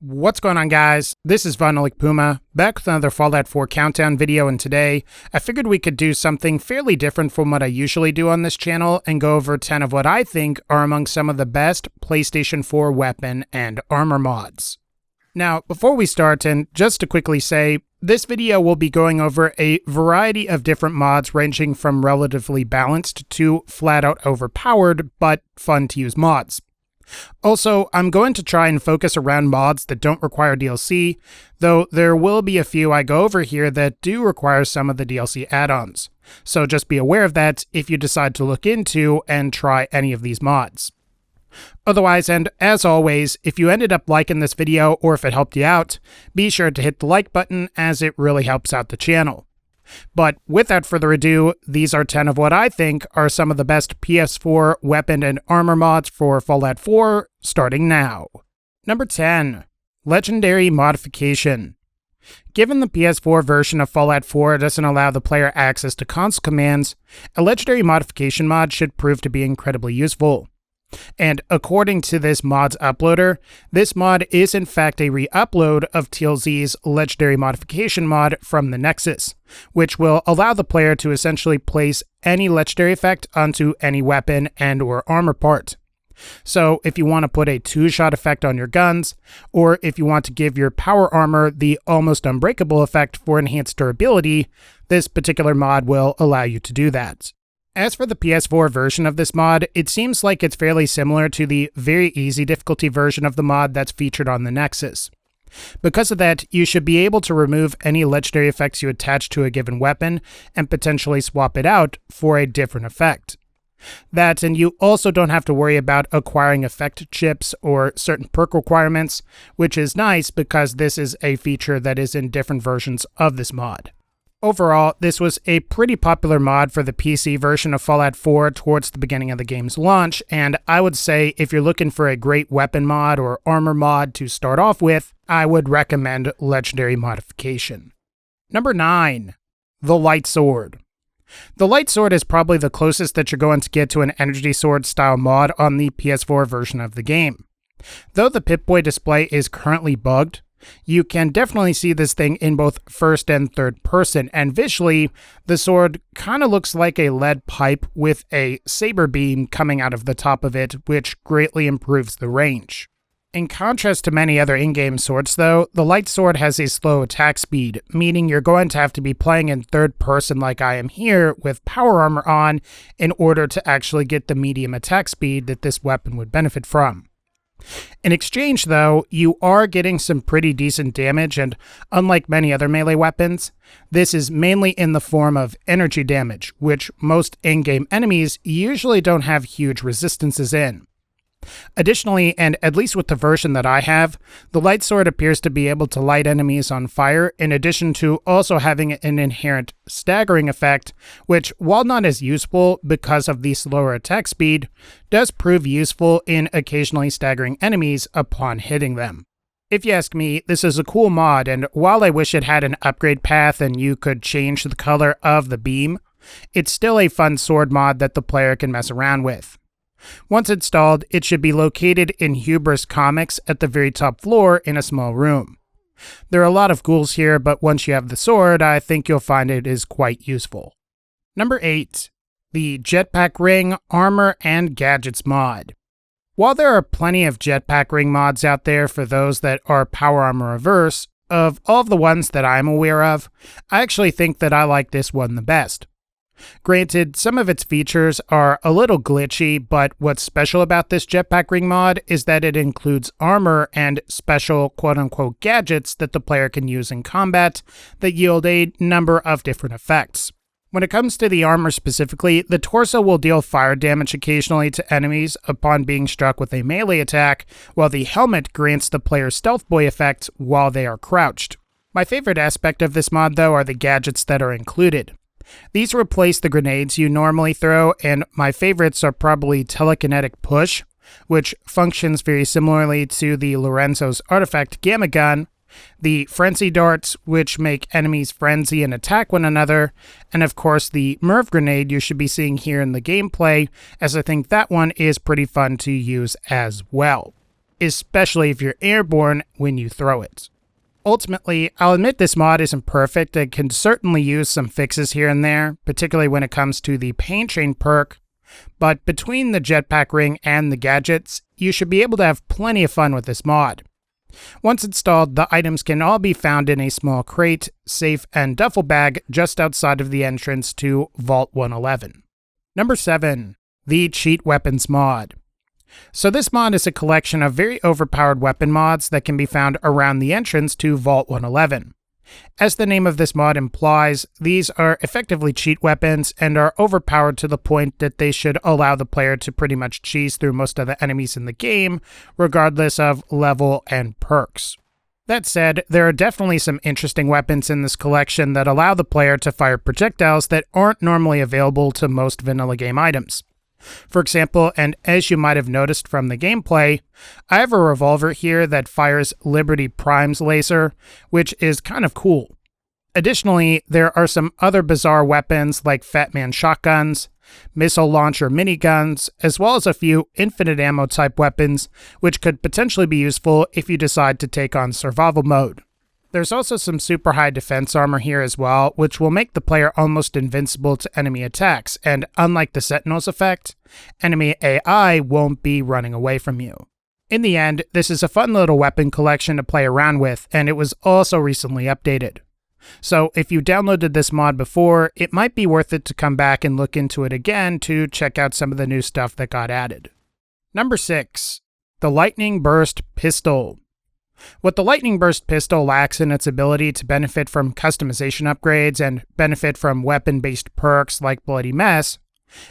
What's going on, guys? This is VinylicPuma, back with another Fallout 4 countdown video, and today I figured we could do something fairly different from what I usually do on this channel and go over 10 of what I think are among some of the best PlayStation 4 weapon and armor mods. Now, before we start, and just to quickly say, this video will be going over a variety of different mods ranging from relatively balanced to flat-out overpowered, but fun to use mods. Also, I'm going to try and focus around mods that don't require DLC, though there will be a few I go over here that do require some of the DLC add-ons. So just be aware of that if you decide to look into and try any of these mods. Otherwise, and as always, if you ended up liking this video or if it helped you out, be sure to hit the like button as it really helps out the channel. But without further ado, these are 10 of what I think are some of the best PS4 weapon and armor mods for Fallout 4, starting now. Number 10. Legendary Modification. Given the PS4 version of Fallout 4 doesn't allow the player access to console commands, a Legendary Modification mod should prove to be incredibly useful. And according to this mod's uploader, this mod is in fact a re-upload of Tealz's Legendary Modification mod from the Nexus, which will allow the player to essentially place any legendary effect onto any weapon and or armor part. So if you want to put a two-shot effect on your guns, or if you want to give your power armor the almost unbreakable effect for enhanced durability, this particular mod will allow you to do that. As for the PS4 version of this mod, it seems like it's fairly similar to the very easy difficulty version of the mod that's featured on the Nexus. Because of that, you should be able to remove any legendary effects you attach to a given weapon and potentially swap it out for a different effect. That, and you also don't have to worry about acquiring effect chips or certain perk requirements, which is nice because this is a feature that is in different versions of this mod. Overall, this was a pretty popular mod for the PC version of Fallout 4 towards the beginning of the game's launch, and I would say if you're looking for a great weapon mod or armor mod to start off with, I would recommend Legendary Modification. Number 9. The Light Sword. The Light Sword is probably the closest that you're going to get to an Energy Sword style mod on the PS4 version of the game. Though the Pip-Boy display is currently bugged, you can definitely see this thing in both first and third person, and visually, the sword kind of looks like a lead pipe with a saber beam coming out of the top of it, which greatly improves the range. In contrast to many other in-game swords though, the light sword has a slow attack speed, meaning you're going to have to be playing in third person like I am here with power armor on in order to actually get the medium attack speed that this weapon would benefit from. In exchange, though, you are getting some pretty decent damage, and unlike many other melee weapons, this is mainly in the form of energy damage, which most in-game enemies usually don't have huge resistances in. Additionally, and at least with the version that I have, the light sword appears to be able to light enemies on fire, in addition to also having an inherent staggering effect, which, while not as useful because of the slower attack speed, does prove useful in occasionally staggering enemies upon hitting them. If you ask me, this is a cool mod, and while I wish it had an upgrade path and you could change the color of the beam, it's still a fun sword mod that the player can mess around with. Once installed, it should be located in Hubris Comics at the very top floor in a small room. There are a lot of ghouls here, but once you have the sword, I think you'll find it is quite useful. Number 8. The Jetpack Ring Armor and Gadgets mod. While there are plenty of Jetpack Ring mods out there for those that are power armor averse, of all of the ones that I'm aware of, I actually think that I like this one the best. Granted, some of its features are a little glitchy, but what's special about this Jetpack Ring mod is that it includes armor and special quote-unquote gadgets that the player can use in combat that yield a number of different effects. When it comes to the armor specifically, the torso will deal fire damage occasionally to enemies upon being struck with a melee attack, while the helmet grants the player Stealth Boy effect while they are crouched. My favorite aspect of this mod, though, are the gadgets that are included. These replace the grenades you normally throw, and my favorites are probably Telekinetic Push, which functions very similarly to the Lorenzo's Artifact Gamma Gun, the Frenzy Darts, which make enemies frenzy and attack one another, and of course the Merv Grenade you should be seeing here in the gameplay, as I think that one is pretty fun to use as well. especially if you're airborne when you throw it. Ultimately, I'll admit this mod isn't perfect and can certainly use some fixes here and there, particularly when it comes to the Pain Train perk, but between the Jetpack ring and the gadgets, you should be able to have plenty of fun with this mod. Once installed, the items can all be found in a small crate, safe, and duffel bag just outside of the entrance to Vault 111. Number 7. The Cheat Weapons mod. So this mod is a collection of very overpowered weapon mods that can be found around the entrance to Vault 111. As the name of this mod implies, these are effectively cheat weapons and are overpowered to the point that they should allow the player to pretty much cheese through most of the enemies in the game, regardless of level and perks. That said, there are definitely some interesting weapons in this collection that allow the player to fire projectiles that aren't normally available to most vanilla game items. For example, and as you might have noticed from the gameplay, I have a revolver here that fires Liberty Prime's laser, which is kind of cool. Additionally, there are some other bizarre weapons like Fat Man shotguns, missile launcher miniguns, as well as a few infinite ammo type weapons, which could potentially be useful if you decide to take on survival mode. There's also some super high defense armor here as well, which will make the player almost invincible to enemy attacks, and unlike the Sentinels effect, enemy AI won't be running away from you. In the end, this is a fun little weapon collection to play around with, and it was also recently updated. So if you downloaded this mod before, it might be worth it to come back and look into it again to check out some of the new stuff that got added. Number 6. The Lightning Burst Pistol. What the Lightning Burst pistol lacks in its ability to benefit from customization upgrades and benefit from weapon-based perks like Bloody Mess,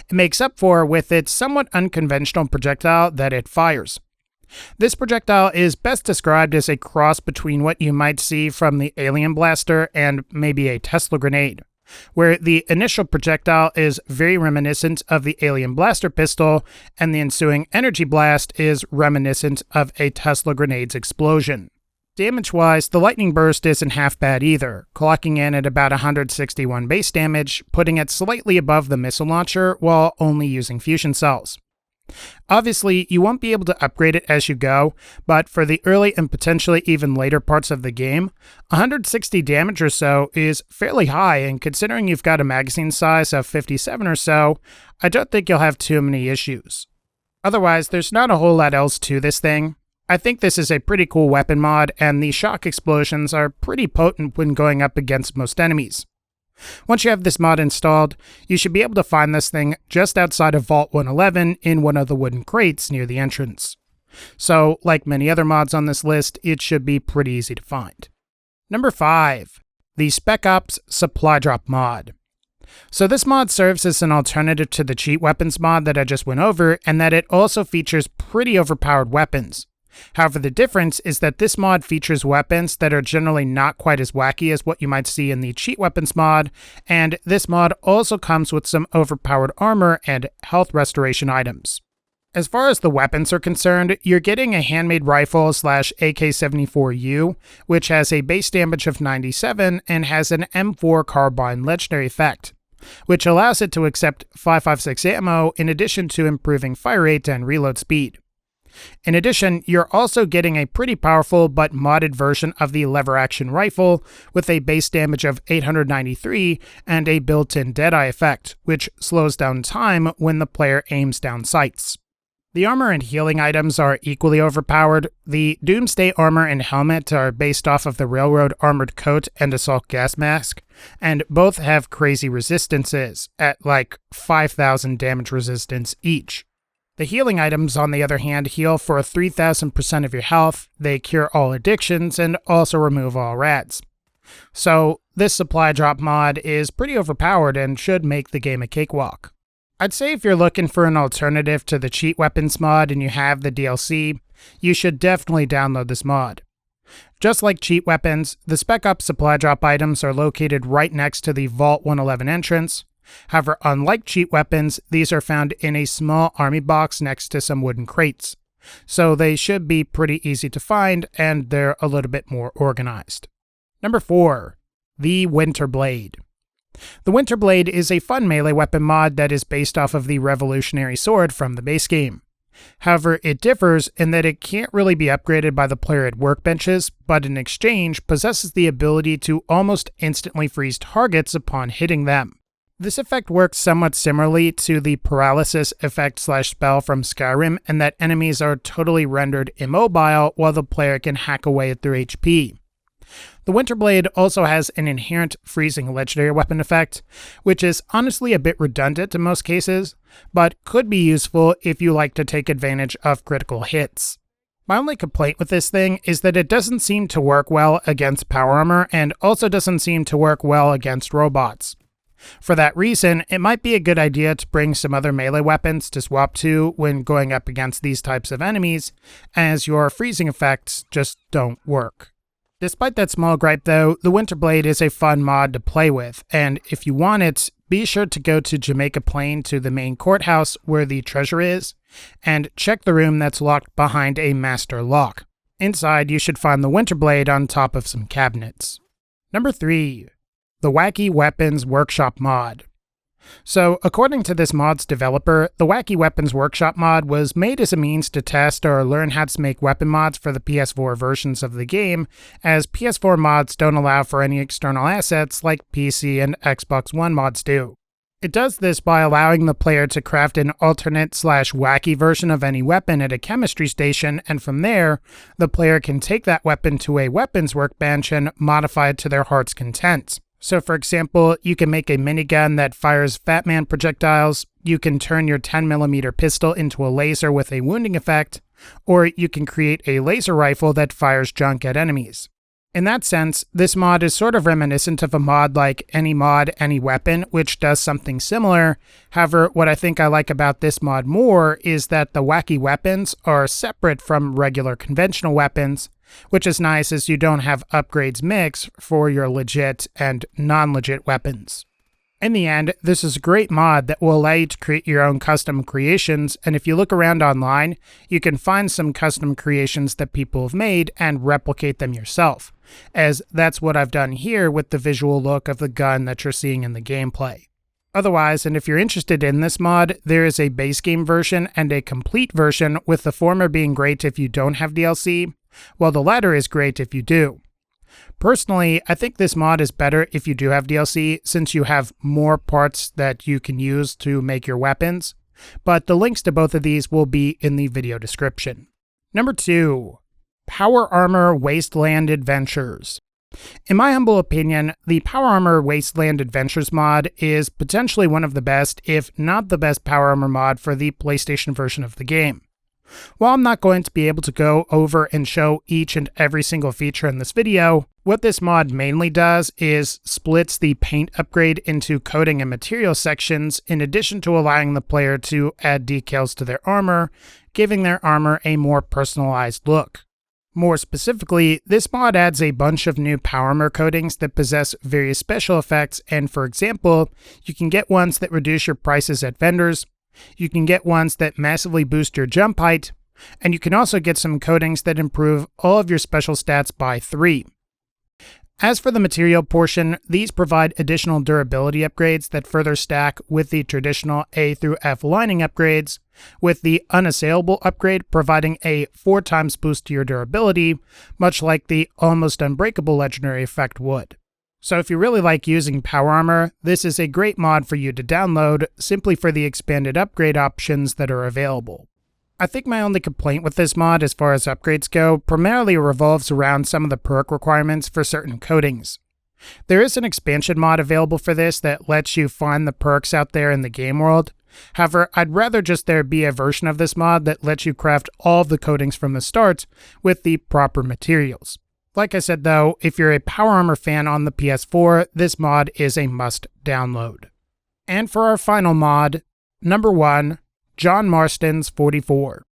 it makes up for with its somewhat unconventional projectile that it fires. This projectile is best described as a cross between what you might see from the Alien Blaster and maybe a Tesla grenade, where the initial projectile is very reminiscent of the Alien Blaster pistol, and the ensuing energy blast is reminiscent of a Tesla grenade's explosion. Damage-wise, the Lightning Burst isn't half bad either, clocking in at about 161 base damage, putting it slightly above the missile launcher while only using fusion cells. Obviously, you won't be able to upgrade it as you go, but for the early and potentially even later parts of the game, 160 damage or so is fairly high, and considering you've got a magazine size of 57 or so, I don't think you'll have too many issues. Otherwise, there's not a whole lot else to this thing. I think this is a pretty cool weapon mod, and the shock explosions are pretty potent when going up against most enemies. Once you have this mod installed, you should be able to find this thing just outside of Vault 111 in one of the wooden crates near the entrance. So, like many other mods on this list, it should be pretty easy to find. Number 5. The Spec Ops Supply Drop mod. So this mod serves as an alternative to the cheat weapons mod that I just went over, and that it also features pretty overpowered weapons. However, the difference is that this mod features weapons that are generally not quite as wacky as what you might see in the cheat weapons mod, and this mod also comes with some overpowered armor and health restoration items. As far as the weapons are concerned, you're getting a handmade rifle / AK-74U, which has a base damage of 97 and has an M4 carbine legendary effect, which allows it to accept 5.56 ammo in addition to improving fire rate and reload speed. In addition, you're also getting a pretty powerful but modded version of the lever-action rifle with a base damage of 893 and a built-in Deadeye effect, which slows down time when the player aims down sights. The armor and healing items are equally overpowered. The Doomsday armor and helmet are based off of the Railroad armored coat and assault gas mask, and both have crazy resistances at like 5,000 damage resistance each. The healing items, on the other hand, heal for 3,000% of your health, they cure all addictions, and also remove all rads. So, this supply drop mod is pretty overpowered and should make the game a cakewalk. I'd say if you're looking for an alternative to the cheat weapons mod and you have the DLC, you should definitely download this mod. Just like cheat weapons, the Spec Ops supply drop items are located right next to the Vault 111 entrance. However, unlike cheat weapons, these are found in a small army box next to some wooden crates, so they should be pretty easy to find, and they're a little bit more organized. Number 4. The Winter Blade. The Winter Blade is a fun melee weapon mod that is based off of the Revolutionary Sword from the base game. However, it differs in that it can't really be upgraded by the player at workbenches, but in exchange possesses the ability to almost instantly freeze targets upon hitting them. This effect works somewhat similarly to the paralysis effect / spell from Skyrim in that enemies are totally rendered immobile while the player can hack away at their HP. The Winterblade also has an inherent freezing legendary weapon effect, which is honestly a bit redundant in most cases, but could be useful if you like to take advantage of critical hits. My only complaint with this thing is that it doesn't seem to work well against power armor and also doesn't seem to work well against robots. For that reason, it might be a good idea to bring some other melee weapons to swap to when going up against these types of enemies, as your freezing effects just don't work. Despite that small gripe though, the Winterblade is a fun mod to play with, and if you want it, be sure to go to Jamaica Plain to the main courthouse where the treasure is, and check the room that's locked behind a master lock. Inside, you should find the Winterblade on top of some cabinets. Number 3. The Wacky Weapons Workshop mod. So, according to this mod's developer, the Wacky Weapons Workshop mod was made as a means to test or learn how to make weapon mods for the PS4 versions of the game, as PS4 mods don't allow for any external assets like PC and Xbox One mods do. It does this by allowing the player to craft an alternate / wacky version of any weapon at a chemistry station, and from there, the player can take that weapon to a weapons workbench and modify it to their heart's content. So for example, you can make a minigun that fires Fat Man projectiles, you can turn your 10mm pistol into a laser with a wounding effect, or you can create a laser rifle that fires junk at enemies. In that sense, this mod is sort of reminiscent of a mod like Any Mod, Any Weapon, which does something similar. However, what I think I like about this mod more is that the wacky weapons are separate from regular conventional weapons, which is nice as you don't have upgrades mix for your legit and non-legit weapons. In the end, this is a great mod that will allow you to create your own custom creations, and if you look around online, you can find some custom creations that people have made and replicate them yourself, as that's what I've done here with the visual look of the gun that you're seeing in the gameplay. Otherwise, and if you're interested in this mod, there is a base game version and a complete version, with the former being great if you don't have DLC, while the latter is great if you do. Personally, I think this mod is better if you do have DLC, since you have more parts that you can use to make your weapons, but the links to both of these will be in the video description. Number 2. Power Armor Wasteland Adventures. In my humble opinion, the Power Armor Wasteland Adventures mod is potentially one of the best, if not the best Power Armor mod for the PlayStation version of the game. While I'm not going to be able to go over and show each and every single feature in this video, what this mod mainly does is splits the paint upgrade into coating and material sections, in addition to allowing the player to add decals to their armor, giving their armor a more personalized look. More specifically, this mod adds a bunch of new power armor coatings that possess various special effects, and for example, you can get ones that reduce your prices at vendors, you can get ones that massively boost your jump height, and you can also get some coatings that improve all of your special stats by 3. As for the material portion, these provide additional durability upgrades that further stack with the traditional A through F lining upgrades, with the unassailable upgrade providing a 4x boost to your durability, much like the almost unbreakable legendary effect would. So if you really like using power armor, this is a great mod for you to download, simply for the expanded upgrade options that are available. I think my only complaint with this mod as far as upgrades go primarily revolves around some of the perk requirements for certain coatings. There is an expansion mod available for this that lets you find the perks out there in the game world. However, I'd rather just there be a version of this mod that lets you craft all of the coatings from the start with the proper materials. Like I said though, if you're a Power Armor fan on the PS4, this mod is a must download. And for our final mod, number 1, John Marston's 44.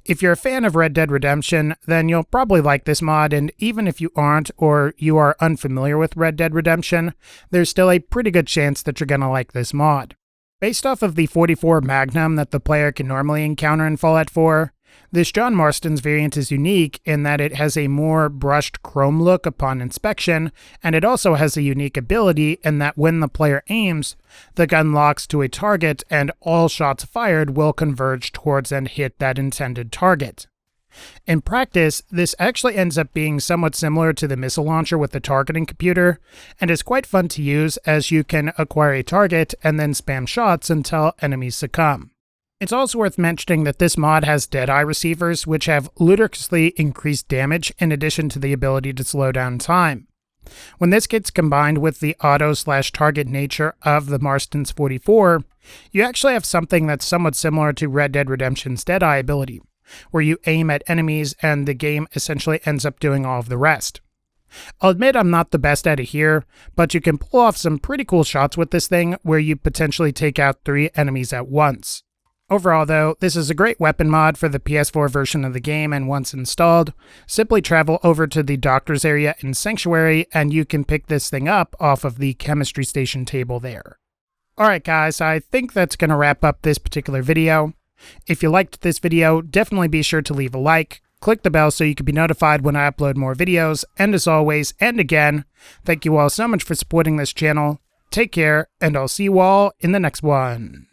If you're a fan of Red Dead Redemption, then you'll probably like this mod, and even if you aren't or you are unfamiliar with Red Dead Redemption, there's still a pretty good chance that you're gonna like this mod. Based off of the 44 Magnum that the player can normally encounter in Fallout 4, This John Marston's variant is unique in that it has a more brushed chrome look upon inspection, and it also has a unique ability in that when the player aims, the gun locks to a target and all shots fired will converge towards and hit that intended target. In practice, this actually ends up being somewhat similar to the missile launcher with the targeting computer, and is quite fun to use as you can acquire a target and then spam shots until enemies succumb. It's also worth mentioning that this mod has Deadeye receivers, which have ludicrously increased damage in addition to the ability to slow down time. When this gets combined with the auto/target nature of the Marston's 44, you actually have something that's somewhat similar to Red Dead Redemption's Deadeye ability, where you aim at enemies and the game essentially ends up doing all of the rest. I'll admit I'm not the best at it here, but you can pull off some pretty cool shots with this thing where you potentially take out 3 enemies at once. Overall though, this is a great weapon mod for the PS4 version of the game, and once installed, simply travel over to the doctor's area in Nzxvyy and you can pick this thing up off of the chemistry station table there. Alright guys, I think that's going to wrap up this particular video. If you liked this video, definitely be sure to leave a like, click the bell so you can be notified when I upload more videos, and as always, and again, thank you all so much for supporting this channel. Take care, and I'll see you all in the next one.